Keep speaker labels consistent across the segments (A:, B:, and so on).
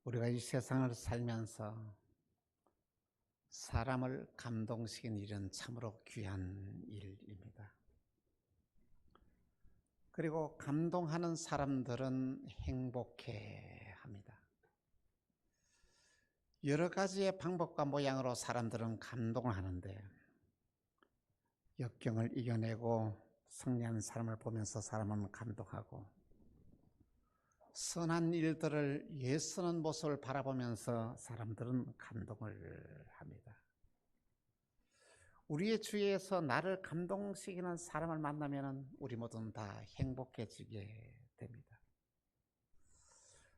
A: 우리가 이 세상을 살면서 사람을 감동시키는 일은 참으로 귀한 일입니다. 그리고 감동하는 사람들은 행복해 합니다. 여러 가지의 방법과 모양으로 사람들은 감동을 하는데, 역경을 이겨내고 승리하는 사람을 보면서 사람은 감동하고, 선한 일들을 애쓰는 모습을 바라보면서 사람들은 감동을 합니다. 우리의 주위에서 나를 감동시키는 사람을 만나면 우리 모두는 다 행복해지게 됩니다.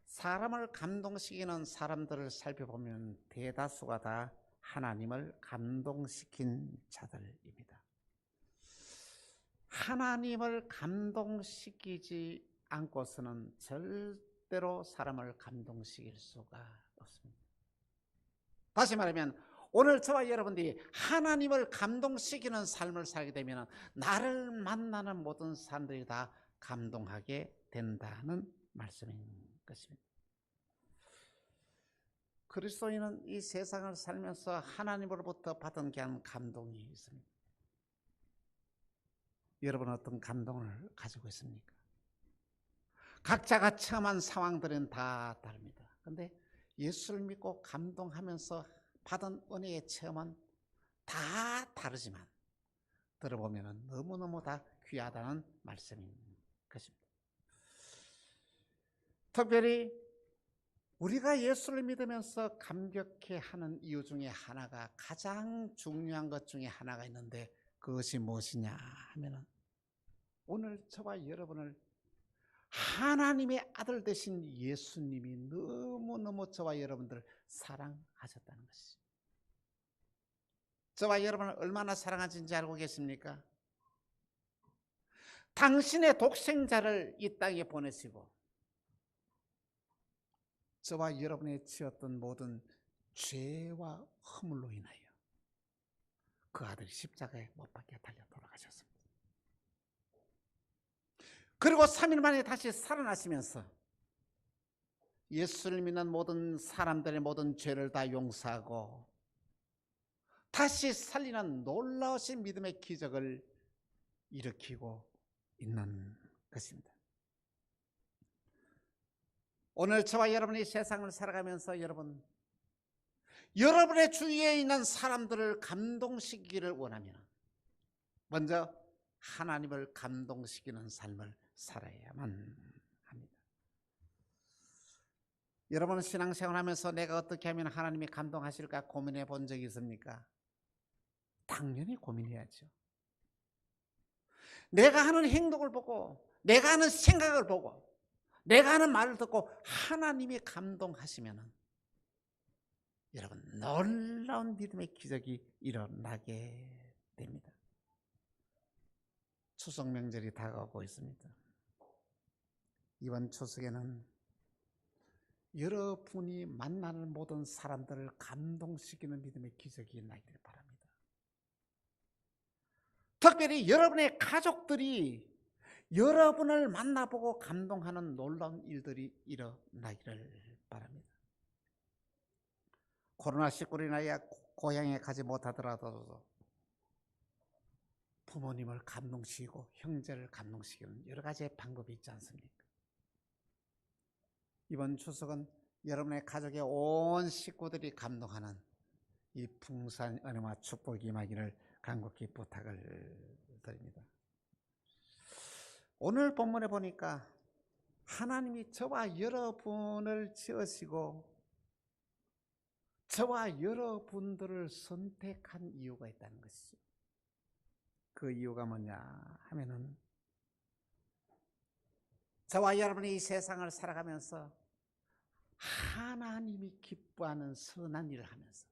A: 사람을 감동시키는 사람들을 살펴보면 대다수가 다 하나님을 감동시킨 자들입니다. 하나님을 감동시키지 않고서는 절대로 사람을 감동시킬 수가 없습니다. 다시 말하면 오늘 저와 여러분들이 하나님을 감동시키는 삶을 살게 되면 나를 만나는 모든 사람들이 다 감동하게 된다는 말씀인 것입니다. 그리스도인은 이 세상을 살면서 하나님으로부터 받은 귀한 감동이 있습니다. 여러분은 어떤 감동을 가지고 있습니까? 각자가 체험한 상황들은 다 다릅니다. 그런데 예수를 믿고 감동하면서 받은 은혜의 체험은 다 다르지만 들어보면 너무너무 다 귀하다는 말씀인 것입니다. 특별히 우리가 예수를 믿으면서 감격해하는 이유 중에 하나가, 가장 중요한 것 중에 하나가 있는데 그것이 무엇이냐 하면은, 오늘 저와 여러분을 하나님의 아들 되신 예수님이 너무너무 저와 여러분들을 사랑하셨다는 것이죠. 저와 여러분을 얼마나 사랑하신지 알고 계십니까? 당신의 독생자를 이 땅에 보내시고 저와 여러분의 지었던 모든 죄와 허물로 인하여 그 아들이 십자가에 못 박혀 달려 돌아가셨습니다. 그리고 3일 만에 다시 살아나시면서 예수를 믿는 모든 사람들의 모든 죄를 다 용서하고 다시 살리는 놀라우신 믿음의 기적을 일으키고 있는 것입니다. 오늘 저와 여러분이 세상을 살아가면서 여러분의 주위에 있는 사람들을 감동시키기를 원하면 먼저 하나님을 감동시키는 삶을 살아야만 합니다. 여러분은 신앙생활하면서 내가 어떻게 하면 하나님이 감동하실까 고민해 본 적이 있습니까? 당연히 고민해야죠. 내가 하는 행동을 보고, 내가 하는 생각을 보고, 내가 하는 말을 듣고 하나님이 감동하시면 여러분 놀라운 믿음의 기적이 일어나게 됩니다. 추석 명절이 다가오고 있습니다. 이번 추석에는 여러분이 만나는 모든 사람들을 감동시키는 믿음의 기적이 나기를 바랍니다. 특별히 여러분의 가족들이 여러분을 만나보고 감동하는 놀라운 일들이 일어나기를 바랍니다. 코로나19로 인하여 고향에 가지 못하더라도 부모님을 감동시키고 형제를 감동시키는 여러 가지의 방법이 있지 않습니까? 이번 추석은 여러분의 가족의 온 식구들이 감동하는 이 풍성한 은혜와 축복이 임하기를 간곡히 부탁을 드립니다. 오늘 본문에 보니까 하나님이 저와 여러분을 지으시고 저와 여러분들을 선택한 이유가 있다는 것이죠. 그 이유가 뭐냐 하면은, 저와 여러분이 이 세상을 살아가면서 하나님이 기뻐하는 선한 일을 하면서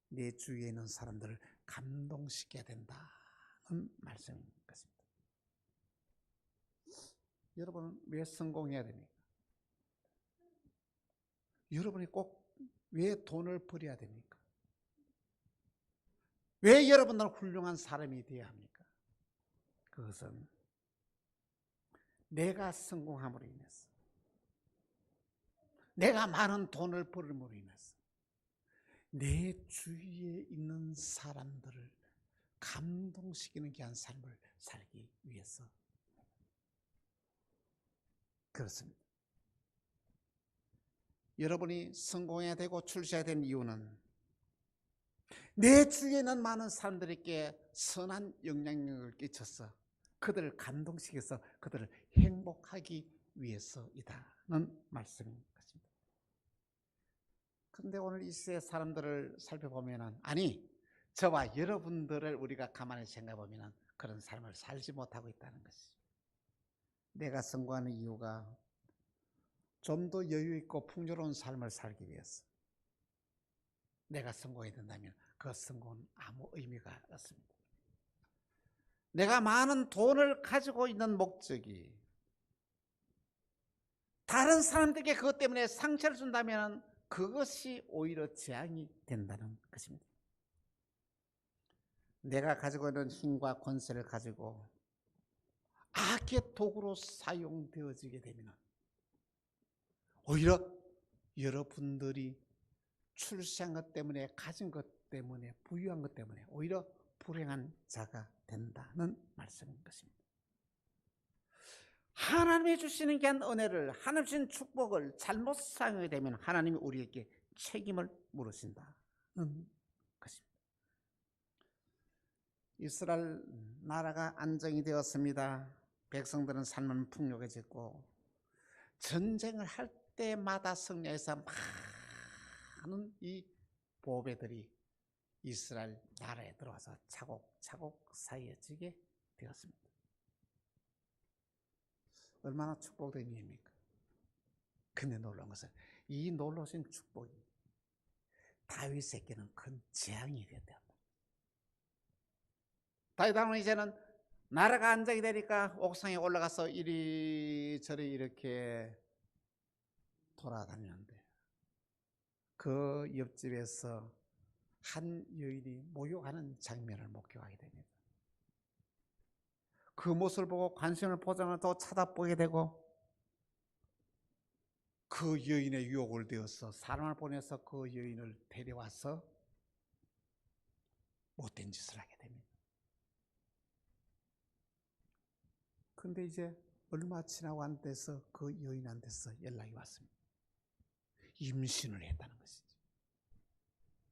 A: 내 주위에 있는 사람들을 감동시켜야 된다는 말씀인 것입니다. 여러분은 왜 성공해야 됩니까? 여러분이 꼭 왜 돈을 벌여야 됩니까? 왜 여러분들은 훌륭한 사람이 되어야 합니까? 그것은 내가 성공함으로 인해서 내가 많은 돈을 벌음으로 인해서 내 주위에 있는 사람들을 감동시키는 귀한 삶을 살기 위해서 그렇습니다. 여러분이 성공해야 되고 출세해야 되는 이유는 내 주위에 있는 많은 사람들에게 선한 영향력을 끼쳐서 그들을 감동시켜서 그들을 행복하기 위해서이다는 말씀인 것입니다. 그런데 오늘 이 시대 사람들을 살펴보면 아니 저와 여러분들을 우리가 가만히 생각해 보면 그런 삶을 살지 못하고 있다는 것이죠. 내가 성공하는 이유가 좀 더 여유 있고 풍요로운 삶을 살기 위해서 내가 성공해야 된다면 그 성공은 아무 의미가 없습니다. 내가 많은 돈을 가지고 있는 목적이 다른 사람들에게 그것 때문에 상처를 준다면 그것이 오히려 재앙이 된다는 것입니다. 내가 가지고 있는 힘과 권세를 가지고 악의 도구로 사용되어지게 되면 오히려 여러분들이 출세한 것 때문에 가진 것 때문에 부유한 것 때문에 오히려 불행한 자가 된다는 말씀인 것입니다. 하나님이 주시는 귀한 은혜를 하나님 주신 축복을 잘못 사용하게 되면 하나님이 우리에게 책임을 물으신다는 것입니다. 이스라엘 나라가 안정이 되었습니다. 백성들은 삶은 풍요해졌고 전쟁을 할 때마다 승리해서 많은 이 보배들이 이스라엘 나라에 들어와서 차곡차곡 쌓여지게 되었습니다. 얼마나 축복된 일입니까? 근데 놀라운 것은 이 놀라우신 축복이 다윗에게는 큰 재앙이 되었다. 다윗 왕은 이제는 나라가 안정이 되니까 옥상에 올라가서 이리저리 이렇게 돌아다니는데 그 옆집에서 한 여인이 목욕하는 장면을 목격하게 됩니다. 그 모습을 보고 관심을 보자마자 또 쳐다보게 되고 그 여인의 유혹을 되어서 사람을 보내서 그 여인을 데려와서 못된 짓을 하게 됩니다. 그런데 이제 얼마 지나고 안 돼서 그 여인한테서 연락이 왔습니다. 임신을 했다는 것이죠.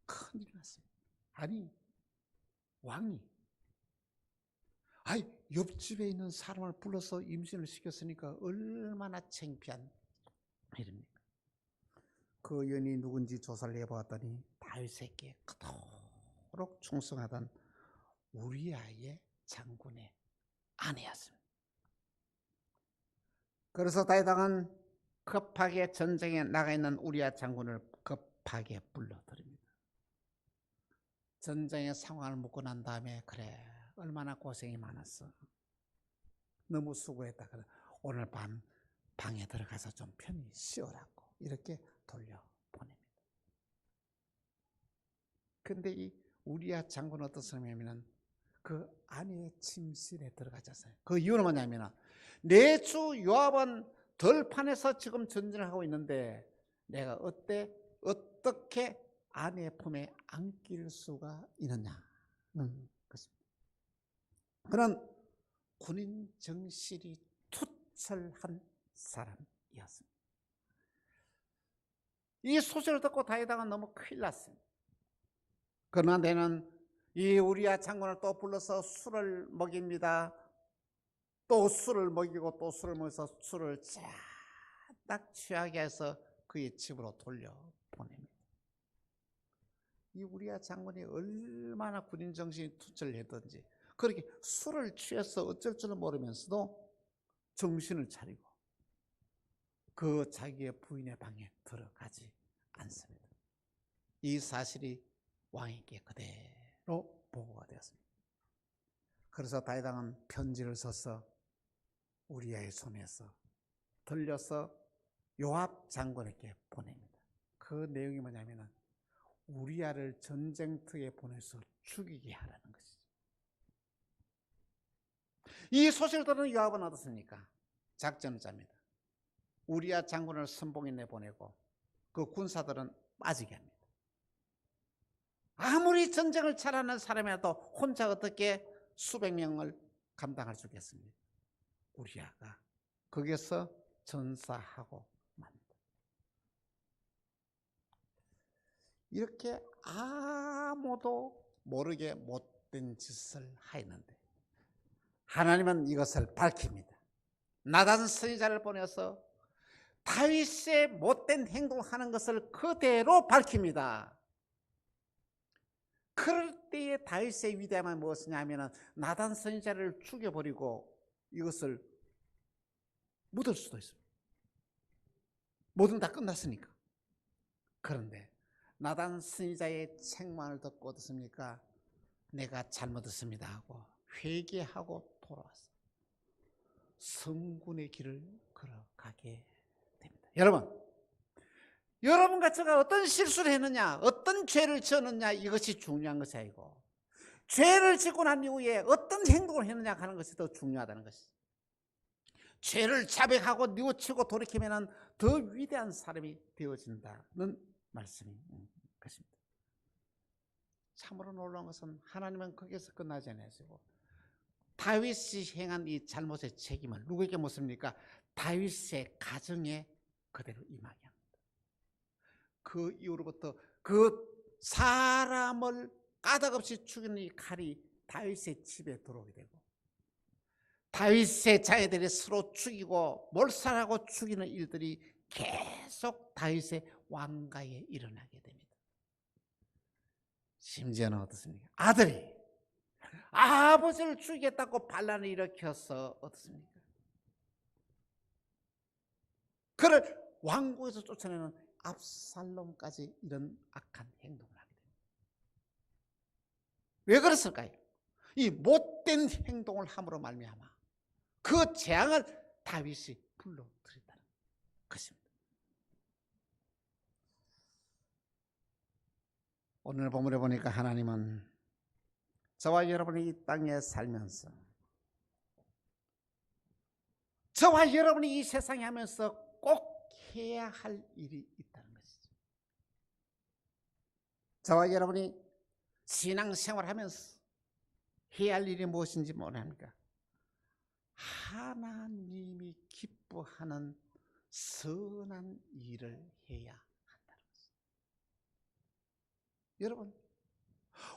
A: 큰일이 났습니다. 아니 왕이 옆집에 있는 사람을 불러서 임신을 시켰으니까 얼마나 창피한 일입니까? 그 여인이 누군지 조사를 해보았더니 다윗에게 그토록 충성하던 우리아의 장군의 아내였습니다. 그래서 다윗 왕은 급하게 전쟁에 나가 있는 우리아 장군을 급하게 불러들입니다. 전쟁의 상황을 묻고 난 다음에 그래 얼마나 고생이 많았어. 너무 수고했다. 그래 오늘 밤 방에 들어가서 좀 편히 쉬어라고 이렇게 돌려보냅니다. 그런데 이 우리아 장군은 어떤 사람이냐면 그 아내의 침실에 들어가잖아요. 그 이유는 뭐냐면 내 주 요압은 들판에서 지금 전쟁을 하고 있는데 내가 어떻게 아내의 품에 안길 수가 있느냐는 것입니다. 그런 군인 정신이 투철한 사람이었습니다. 이 소식을 듣고 다윗 왕은 너무 큰일 났습니다. 그러나 내는 이 우리아 장군을 또 불러서 술을 먹입니다. 또 술을 먹이고 또 술을 먹여서 술을 딱 취하게 해서 그의 집으로 돌려보냅니다. 이 우리아 장군이 얼마나 군인 정신이 투철했던지 그렇게 술을 취해서 어쩔 줄을 모르면서도 정신을 차리고 그 자기의 부인의 방에 들어가지 않습니다. 이 사실이 왕에게 그대로 보고가 되었습니다. 그래서 다윗 왕은 편지를 써서 우리아의 손에서 들려서 요압 장군에게 보냅니다. 그 내용이 뭐냐면 우리아를 전쟁터에 보내서 죽이게 하라는 것이죠. 이 소식을 들은 요압은 어떻습니까? 작전을 짭니다. 우리아 장군을 선봉에 내보내고 그 군사들은 빠지게 합니다. 아무리 전쟁을 잘하는 사람이라도 혼자 어떻게 수백 명을 감당할 수 있겠습니까? 우리아가 거기서 전사하고 맙니다. 이렇게 아무도 모르게 못된 짓을 하였는데 하나님은 이것을 밝힙니다. 나단 선지자를 보내서 다윗의 못된 행동하는 것을 그대로 밝힙니다. 그럴 때에 다윗의 위대함은 무엇이냐면 나단 선지자를 죽여버리고 이것을 묻을 수도 있습니다. 모든 다 끝났으니까. 그런데 나단 선지자의 책망을 듣고 어떻습니까? 내가 잘못했습니다 하고 회개하고 돌아왔어요. 성군의 길을 걸어가게 됩니다. 여러분과 제가 어떤 실수를 했느냐, 어떤 죄를 지었느냐, 이것이 중요한 것이 아니고 죄를 짓고 난 이후에 어떤 행동을 했느냐 하는 것이 더 중요하다는 것이죠. 죄를 자백하고 뉘우치고 돌이키면 더 위대한 사람이 되어진다는 말씀인 것입니다. 참으로 놀라운 것은 하나님은 거기서 끝나지 않으시고 다윗이 행한 이 잘못의 책임을 누구에게 묻습니까? 다윗의 가정에 그대로 임하게 합니다. 그 이후로부터 그 사람을 까닭없이 죽이는 이 칼이 다윗의 집에 들어오게 되고 다윗의 자녀들이 서로 죽이고 몰살하고 죽이는 일들이 계속 다윗의 왕가에 일어나게 됩니다. 심지어는 어떻습니까? 아들이 아버지를 죽이겠다고 반란을 일으켜서 어떻습니까? 그를 왕궁에서 쫓아내는 압살롬까지 이런 악한 행동을 하게 됩니다. 왜 그랬을까요? 이 못된 행동을 함으로 말미암아 그 재앙을 다윗이 불러들였다는 것입니다. 오늘 본문에 보니까 하나님은 저와 여러분이 이 땅에 살면서 저와 여러분이 이 세상에 하면서 꼭 해야 할 일이 있다는 것이죠. 저와 여러분이 신앙생활하면서 해야 할 일이 무엇인지 모릅니까? 하나님이 기뻐하는 선한 일을 해야 한다는 것이죠. 여러분,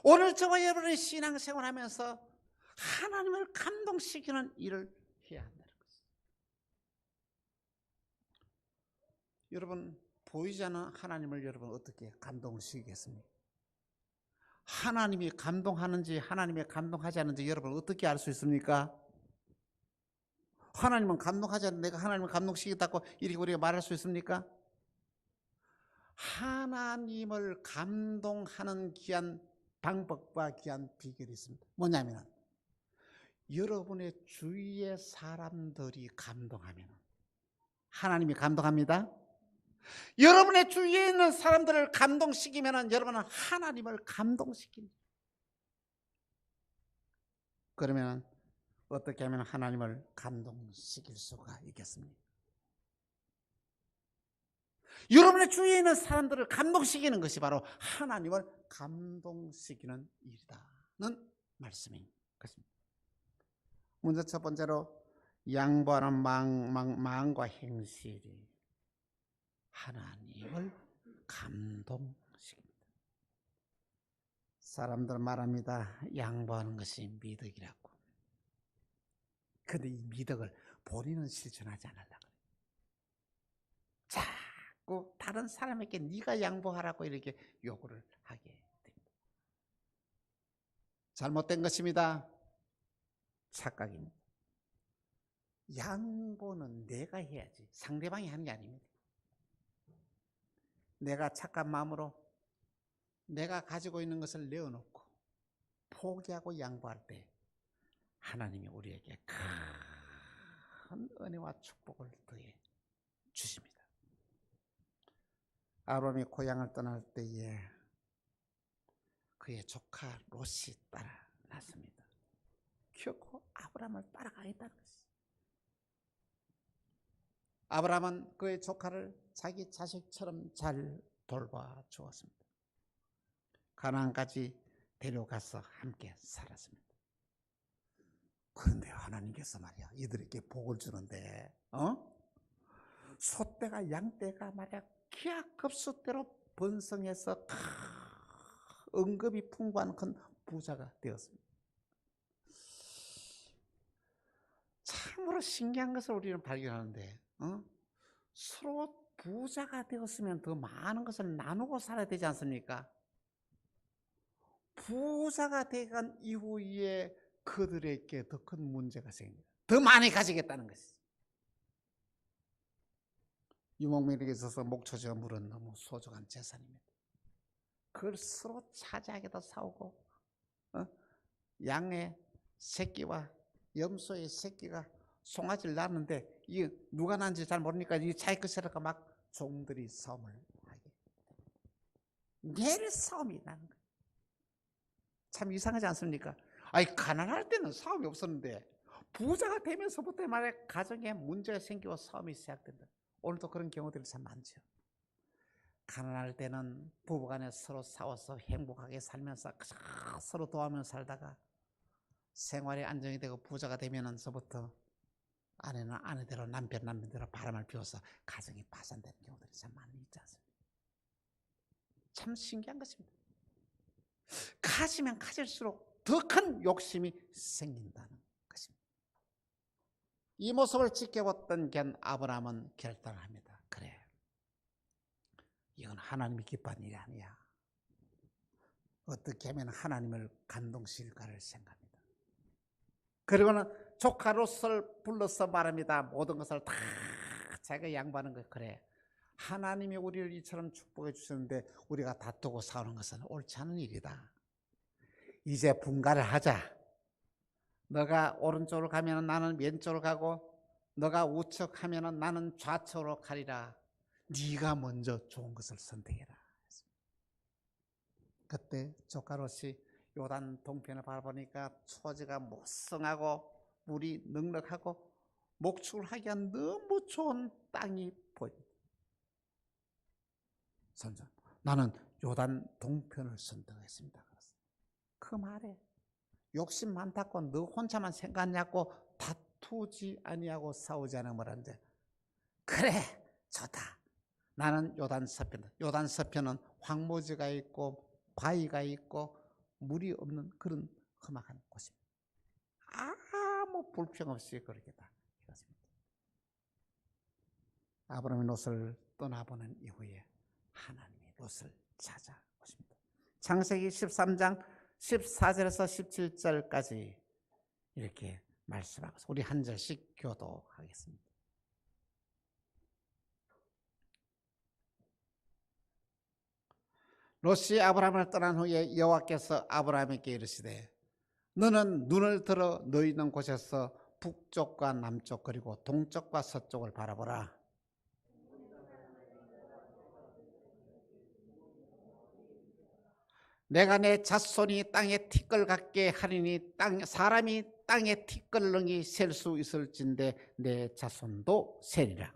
A: 오늘 저와 여러분의 신앙생활하면서 하나님을 감동시키는 일을 해야 한다는 것이죠. 여러분, 보이지 않는 하나님을 여러분 어떻게 감동시키겠습니까? 하나님이 감동하는지 하나님이 감동하지 않는지 여러분 어떻게 알 수 있습니까? 하나님은 감동하지 않는데 내가 하나님을 감동시키겠다고 이리 우리가 말할 수 있습니까? 하나님을 감동하는 귀한 방법과 귀한 비결이 있습니다. 뭐냐면 여러분의 주위의 사람들이 감동하면 하나님이 감동합니다. 여러분의 주위에 있는 사람들을 감동시키면 여러분은 하나님을 감동시킵니다. 그러면 어떻게 하면 하나님을 감동시킬 수가 있겠습니까? 여러분의 주위에 있는 사람들을 감동시키는 것이 바로 하나님을 감동시키는 일이다는 말씀인 것입니다. 먼저 첫 번째로 양보하는 마음과 행실이 하나님을 감동시킵니다. 사람들 말합니다. 양보하는 것이 미덕이라고. 그런데 이 미덕을 본인은 실천하지 않으려고 해요. 자꾸 다른 사람에게 네가 양보하라고 이렇게 요구를 하게 됩니다. 잘못된 것입니다. 착각입니다. 양보는 내가 해야지 상대방이 하는 게 아닙니다. 내가 착한 마음으로 내가 가지고 있는 것을 내어놓고 포기하고 양보할 때 하나님이 우리에게 큰 은혜와 축복을 더해 주십니다. 아브라함이 고향을 떠날 때에 그의 조카 롯이 따라 났습니다. 결코 아브라함을 따라가겠다는 것이죠. 아브라함은 그의 조카를 자기 자식처럼 잘 돌봐주었습니다. 가나안까지 데려가서 함께 살았습니다. 그런데 하나님께서 말이야, 이들에게 복을 주는데 소떼가 양떼가 말이야 기하급수대로 번성해서 응급이 풍부한 큰 부자가 되었습니다. 참으로 신기한 것을 우리는 발견하는데 서로 부자가 되었으면 더 많은 것을 나누고 살아야 되지 않습니까? 부자가 되간 이후에 그들에게 더 큰 문제가 생깁니다. 더 많이 가지겠다는 것이죠. 유목민에게 있어서 목초지와 물은 너무 소중한 재산입니다. 그걸 서로 차지하게도 싸우고 양의 새끼와 염소의 새끼가 송아지를 낳았는데 이게 누가 낳은지 잘 모르니까 이 자기 것이라고 막 종들이 싸움을 하게. 매일 싸움이 나는 거예요. 참 이상하지 않습니까? 아니 가난할 때는 싸움이 없었는데 부자가 되면서부터 말해 가정에 문제가 생기고 싸움이 시작된다. 오늘도 그런 경우들이 참 많죠. 가난할 때는 부부간에 서로 싸워서 행복하게 살면서 서로 도와면서 살다가 생활이 안정이 되고 부자가 되면서부터 아내는 아내대로 남편대로 바람을 피워서 가정이 파산되는 경우들이 참 많이 있지 않습니까? 참 신기한 것입니다. 가지면 가질수록 더 큰 욕심이 생긴다는 것입니다. 이 모습을 지켜봤던 견 아브라함은 결단을 합니다. 그래, 이건 하나님이 기뻐하는 일이 아니야. 어떻게 하면 하나님을 감동시킬까를 생각합니다. 그리고는 조카 롯을 불러서 말합니다. 모든 것을 다 자기가 양보하는 거. 그래, 하나님이 우리를 이처럼 축복해 주셨는데 우리가 다투고 싸우는 것은 옳지 않은 일이다. 이제 분가를 하자. 너가 오른쪽으로 가면 나는 왼쪽으로 가고 너가 우측하면 나는 좌측으로 가리라. 네가 먼저 좋은 것을 선택해라. 그때 조카 롯이 요단 동편을 바라보니까 초지가 무성하고 물이 넉넉하고 목축을 하기가 너무 좋은 땅이 보입니다. 선생, 나는 요단 동편을 선택했습니다. 그 말에 욕심 많다고 너 혼자만 생각하냐고 다투지 아니하고 싸우지 않으면 뭐란데, 그래 좋다. 나는 요단 서편. 요단 서편은 황무지가 있고 바위가 있고 물이 없는 그런 험악한 곳입니다. 아무 불평 없이 그렇게다 이렇습니다. 아브라함이 롯을 떠나보낸 이후에 하나님이 롯을 찾아오십니다. 창세기 13장 14절에서 17절까지 이렇게 말씀하고 우리 한 절씩 교도하겠습니다. 롯이 아브라함을 떠난 후에 여호와께서 아브라함에게 이르시되 너는 눈을 들어 너희 있는 곳에서 북쪽과 남쪽 그리고 동쪽과 서쪽을 바라보라. 내가 내 자손이 땅에 티끌 같게 하리니 사람이 땅에 티끌렁이 셀 수 있을진데 내 자손도 세리라.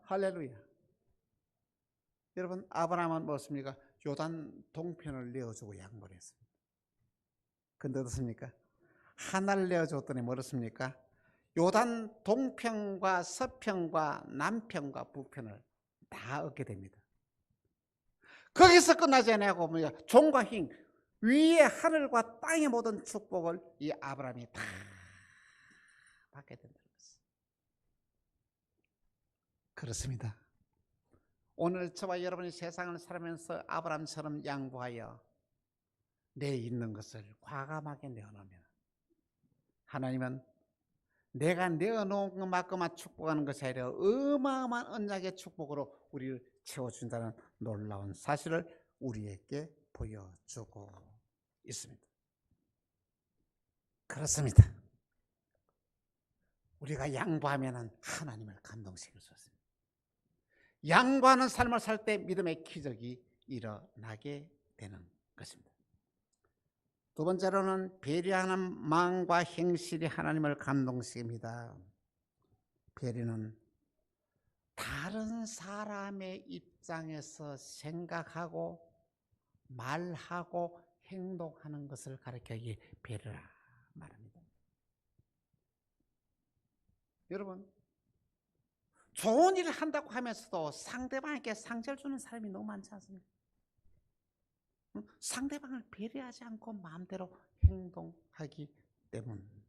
A: 할렐루야. 여러분, 아브라함은 무엇입니까? 요단 동편을 내어주고 양보를 했습니다. 근데 어떻습니까? 하나를 내어줬더니 뭐였습니까? 요단 동편과 서편과 남편과 북편을 다 얻게 됩니다. 거기서 끝나지 않고 종과 힘, 위의 하늘과 땅의 모든 축복을 이 아브라함이 다 받게 된다는 것입니다. 그렇습니다. 오늘 저와 여러분이 세상을 살면서 아브라함처럼 양보하여 내 있는 것을 과감하게 내어놓으면 하나님은 내가 내어놓은 것만큼만 축복하는 것이 아니라 어마어마한 언약의 축복으로 우리를 채워준다는 놀라운 사실을 우리에게 보여주고 있습니다. 그렇습니다. 우리가 양보하면 하나님을 감동시킬 수 있습니다. 양보하는 삶을 살 때 믿음의 기적이 일어나게 되는 것입니다. 두 번째로는 배려하는 마음과 행실이 하나님을 감동시킵니다. 배려는 다른 사람의 입장에서 생각하고 말하고 행동하는 것을 가리키기 배려라 말합니다. 여러분, 좋은 일을 한다고 하면서도 상대방에게 상처를 주는 사람이 너무 많지 않습니까? 상대방을 배려하지 않고 마음대로 행동하기 때문.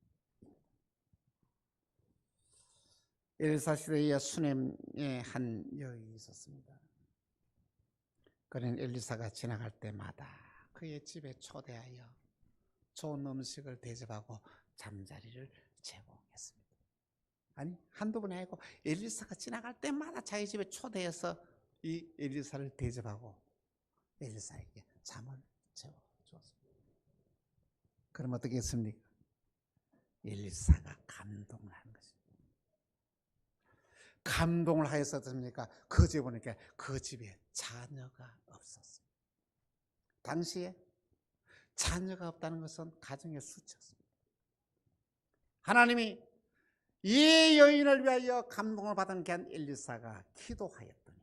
A: 엘리사 시대에 수넴의 한 여인이 있었습니다. 그는 엘리사가 지나갈 때마다 그의 집에 초대하여 좋은 음식을 대접하고 잠자리를 제공했습니다. 아니, 한두 번이 아니고 엘리사가 지나갈 때마다 자기 집에 초대해서 이 엘리사를 대접하고 엘리사에게 잠을 재워주었습니다. 그럼 어떻게 했습니까? 엘리사가 감동을 한 것입니다. 감동을 하여서 어떻습니까? 그 집에 보니까 그 집에 자녀가 없었습니다. 당시에 자녀가 없다는 것은 가정의 수치였습니다. 하나님이 이 여인을 위하여 감동을 받은 게 한 엘리사가 기도하였더니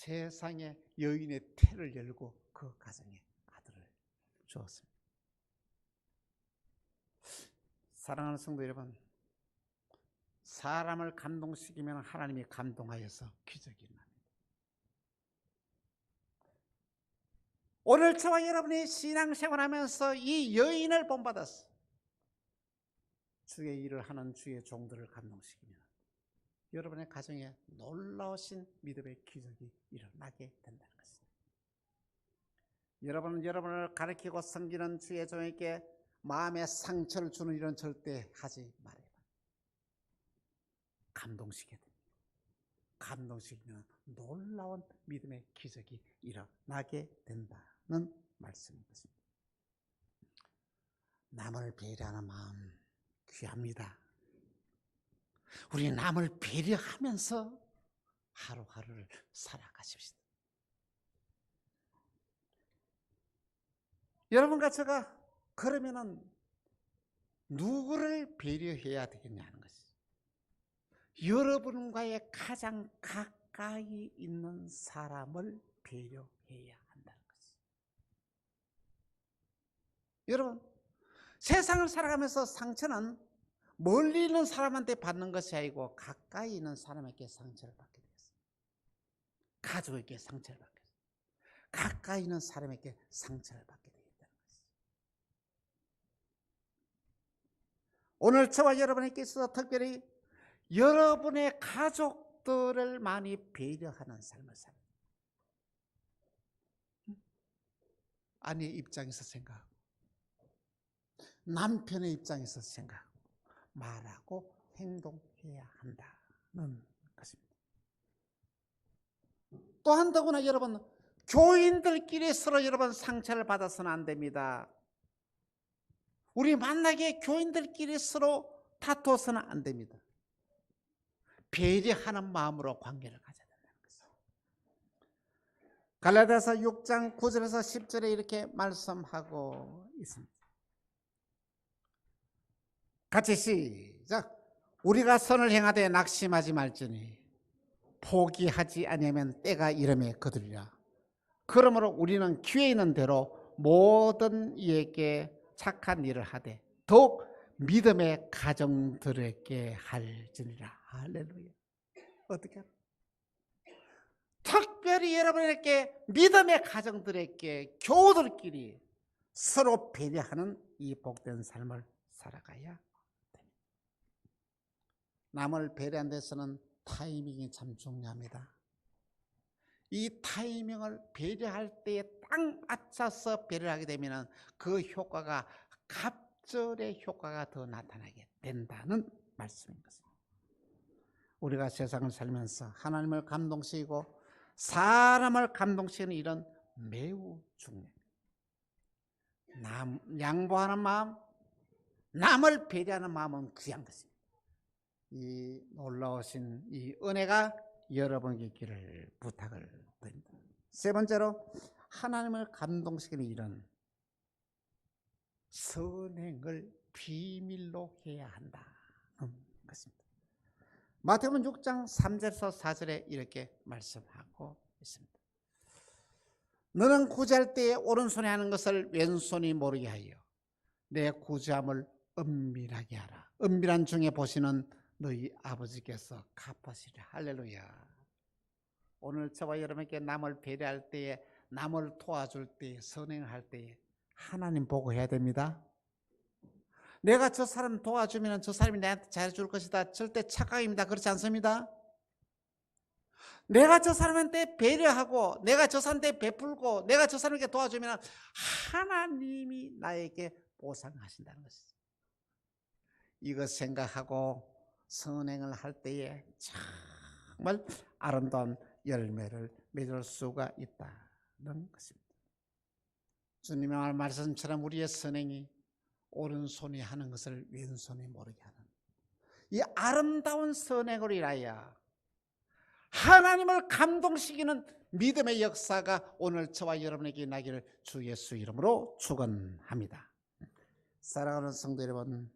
A: 세상에 여인의 태를 열고 그 가정에 아들을 주었습니다. 사랑하는 성도 여러분, 사람을 감동시키면 하나님이 감동하여서 기적이 일어납니다. 오늘 저와 여러분이 신앙생활하면서 이 여인을 본받아서 주의 일을 하는 주의 종들을 감동시키면 여러분의 가정에 놀라우신 믿음의 기적이 일어나게 된다는 것입니다. 여러분은 여러분을 가르치고 섬기는 주의 종에게 마음에 상처를 주는 일은 절대 하지 말아요. 감동시켜야 됩니다. 감동시키면 놀라운 믿음의 기적이 일어나게 된다는 말씀인 것입니다. 남을 배려하는 마음 귀합니다. 우리 남을 배려하면서 하루하루를 살아가십시다. 여러분과 제가 그러면은 누구를 배려해야 되겠냐는 것이죠. 여러분과의 가장 가까이 있는 사람을 배려해야 한다는 것이죠. 여러분, 세상을 살아가면서 상처는 멀리 있는 사람한테 받는 것이 아니고 가까이 있는 사람에게 상처를 받게 되겠습니다. 가족에게 상처를 받게 됩니다. 가까이 있는 사람에게 상처를 받게 되겠다는 것이죠. 오늘 저와 여러분에게 있어서 특별히 여러분의 가족들을 많이 배려하는 삶을 살아요. 아내의 입장에서 생각하고 남편의 입장에서 생각하고 말하고 행동해야 한다는 것입니다. 또한 더구나 여러분, 교인들끼리 서로 여러분 상처를 받아서는 안 됩니다. 우리 만나게 교인들끼리 서로 다투어서는 안 됩니다. 배려하는 마음으로 관계를 가져야 된다는 것입니다. 갈라디아서 6장 9절에서 10절에 이렇게 말씀하고 있습니다. 같이 시작. 우리가 선을 행하되 낙심하지 말지니 포기하지 아니하면 때가 이름에 거두리라. 그러므로 우리는 기회 있는 대로 모든 이에게 착한 일을 하되 더욱 믿음의 가정들에게 할지니라. 할렐루야. 어떻게 할까? 특별히 여러분에게 믿음의 가정들에게 교우들끼리 서로 배려하는 이 복된 삶을 살아가야 됩니다. 남을 배려하는 데서는 타이밍이 참 중요합니다. 이 타이밍을 배려할 때에 딱 맞춰서 배려하게 되면 그 효과가 갑절의 효과가 더 나타나게 된다는 말씀인 것입니다. 우리가 세상을 살면서 하나님을 감동시키고 사람을 감동시키는 일은 매우 중요합니다. 양보하는 마음, 남을 배려하는 마음은 귀한 것입니다. 이 놀라우신 이 은혜가 여러분에게 있기를 부탁을 드립니다. 세 번째로, 하나님을 감동시키는 일은 선행을 비밀로 해야 한다는 것입니다. 마태복음 6장 3절에서 4절에 이렇게 말씀하고 있습니다. 너는 구제할 때에 오른손에 하는 것을 왼손이 모르게 하여 내 구제함을 은밀하게 하라. 은밀한 중에 보시는 너희 아버지께서 갚으시리라. 할렐루야. 오늘 저와 여러분에게 남을 배려할 때에, 남을 도와줄 때에, 선행할 때에 하나님 보고 해야 됩니다. 내가 저 사람 도와주면 저 사람이 나한테 잘해줄 것이다. 절대 착각입니다. 그렇지 않습니다. 내가 저 사람한테 배려하고 내가 저 사람한테 베풀고 내가 저 사람에게 도와주면 하나님이 나에게 보상하신다는 것이죠. 이것 생각하고 선행을 할 때에 정말 아름다운 열매를 맺을 수가 있다는 것입니다. 주님의 말씀처럼 우리의 선행이 오른손이 하는 것을 왼손이 모르게 하는 이 아름다운 선행으로 인하여 하나님을 감동시키는 믿음의 역사가 오늘 저와 여러분에게 일어나기를 주 예수 이름으로 축원합니다. 사랑하는 성도 여러분,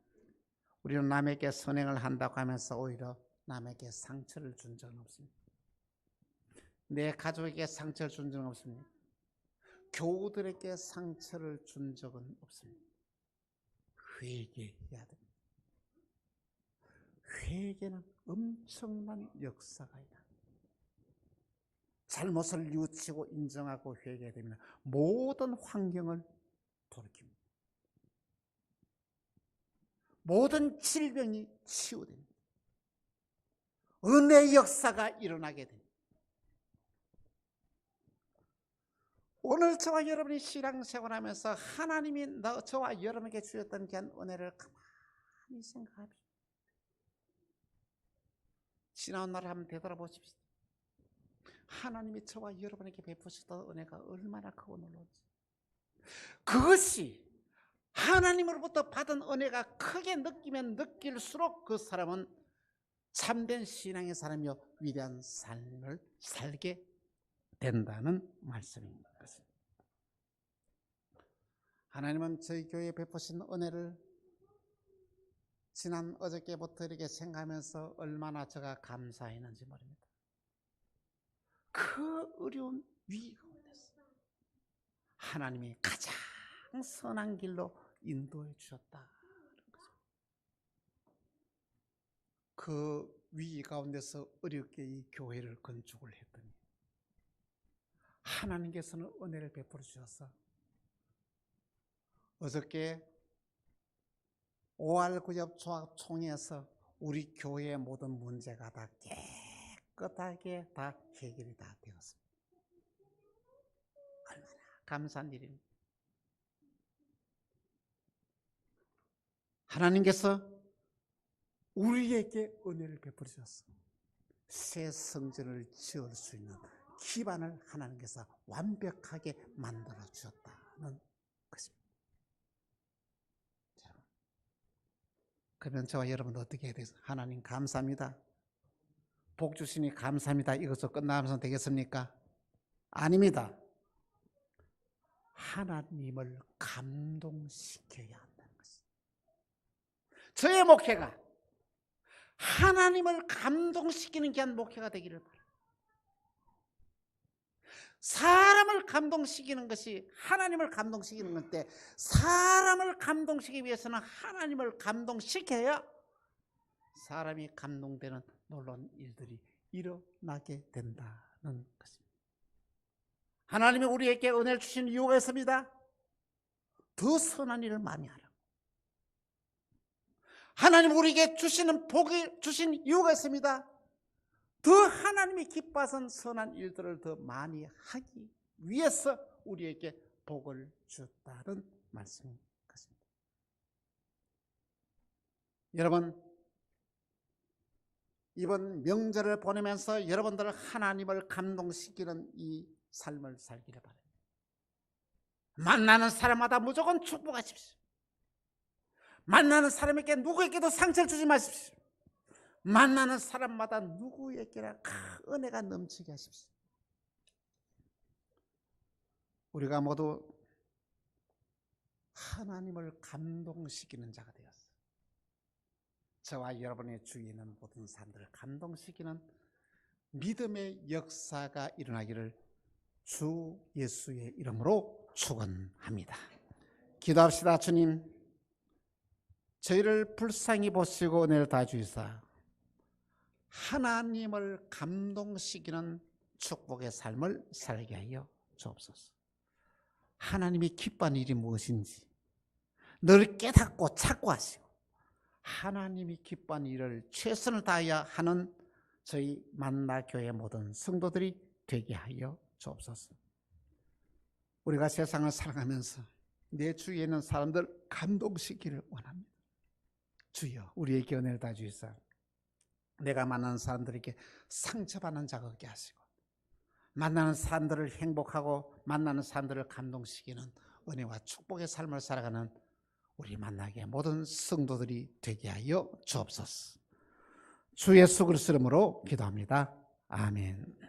A: 우리는 남에게 선행을 한다고 하면서 오히려 남에게 상처를 준 적은 없습니다. 내 가족에게 상처를 준 적은 없습니다. 교우들에게 상처를 준 적은 없습니다. 회개해야 됩니다. 회개는 엄청난 역사가 있다. 잘못을 뉘우치고 인정하고 회개되면 모든 환경을 돌이킵니다. 모든 질병이 치유됩니다. 은혜의 역사가 일어나게 됩니다. 오늘 저와 여러분이 신앙생활하면서 하나님이 저와 여러분에게 주셨던 귀한 은혜를 가만히 생각합시다. 지나온 날을 한번 되돌아보십시오. 하나님이 저와 여러분에게 베푸셨던 은혜가 얼마나 크고 놀라운지. 그것이 하나님으로부터 받은 은혜가 크게 느끼면 느낄수록 그 사람은 참된 신앙의 사람이요 위대한 삶을 살게 된다는 말씀입니다. 하나님은 저희 교회에 베푸신 은혜를 지난 어저께부터 이렇게 생각하면서 얼마나 제가 감사했는지 모릅니다. 그 어려운 위기 가운데서 하나님이 가장 선한 길로 인도해 주셨다. 그 위기 가운데서 어렵게 이 교회를 건축을 했더니 하나님께서는 은혜를 베풀어 주셔서 어저께 5월 구역총회에서 우리 교회의 모든 문제가 다 깨끗하게 다 해결이 다 되었습니다. 얼마나 감사한 일입니다. 하나님께서 우리에게 은혜를 베풀어 주셨습니다. 새 성전을 지을 수 있는 기반을 하나님께서 완벽하게 만들어 주셨다는 것입니다. 그러면 저와 여러분도 어떻게 해야 되겠어요? 하나님 감사합니다. 복 주시니 감사합니다. 이것으로 끝나면서 되겠습니까? 아닙니다. 하나님을 감동시켜야 한다는 것입니다. 저의 목회가 하나님을 감동시키는 귀한 목회가 되기를 바랍니다. 사람을 감동시키는 것이 하나님을 감동시키는 건데 사람을 감동시키기 위해서는 하나님을 감동시켜야 사람이 감동되는 놀라운 일들이 일어나게 된다는 것입니다. 하나님이 우리에게 은혜를 주신 이유가 있습니다. 더 선한 일을 많이 하라고. 하나님 우리에게 주시는 복이 주신 이유가 있습니다. 더 하나님이 기뻐하신 선한 일들을 더 많이 하기 위해서 우리에게 복을 주었다는 말씀인 것입니다. 여러분, 이번 명절을 보내면서 여러분들 하나님을 감동시키는 이 삶을 살기를 바랍니다. 만나는 사람마다 무조건 축복하십시오. 만나는 사람에게 누구에게도 상처를 주지 마십시오. 만나는 사람마다 누구에게나 은혜가 넘치게 하십시오. 우리가 모두 하나님을 감동시키는 자가 되었어요. 저와 여러분의 주위에 있는 모든 사람들을 감동시키는 믿음의 역사가 일어나기를 주 예수의 이름으로 축원합니다. 기도합시다. 주님, 저희를 불쌍히 보시고 은혜를 다 주시사 하나님을 감동시키는 축복의 삶을 살게 하여 주옵소서. 하나님이 기뻐하는 일이 무엇인지 늘 깨닫고 찾고 하시고 하나님이 기뻐하는 일을 최선을 다하여 하는 저희 만나교회 모든 성도들이 되게 하여 주옵소서. 우리가 세상을 살아가면서 내 주위에 있는 사람들 감동시키기를 원합니다. 주여, 우리에게 은혜를 다 주시사 내가 만나는 사람들에게 상처받는 자가 없게 하시고 만나는 사람들을 행복하고 만나는 사람들을 감동시키는 은혜와 축복의 삶을 살아가는 우리 만나게 모든 성도들이 되게 하여 주옵소서. 주 예수 그리스도 이름으로 기도합니다. 아멘.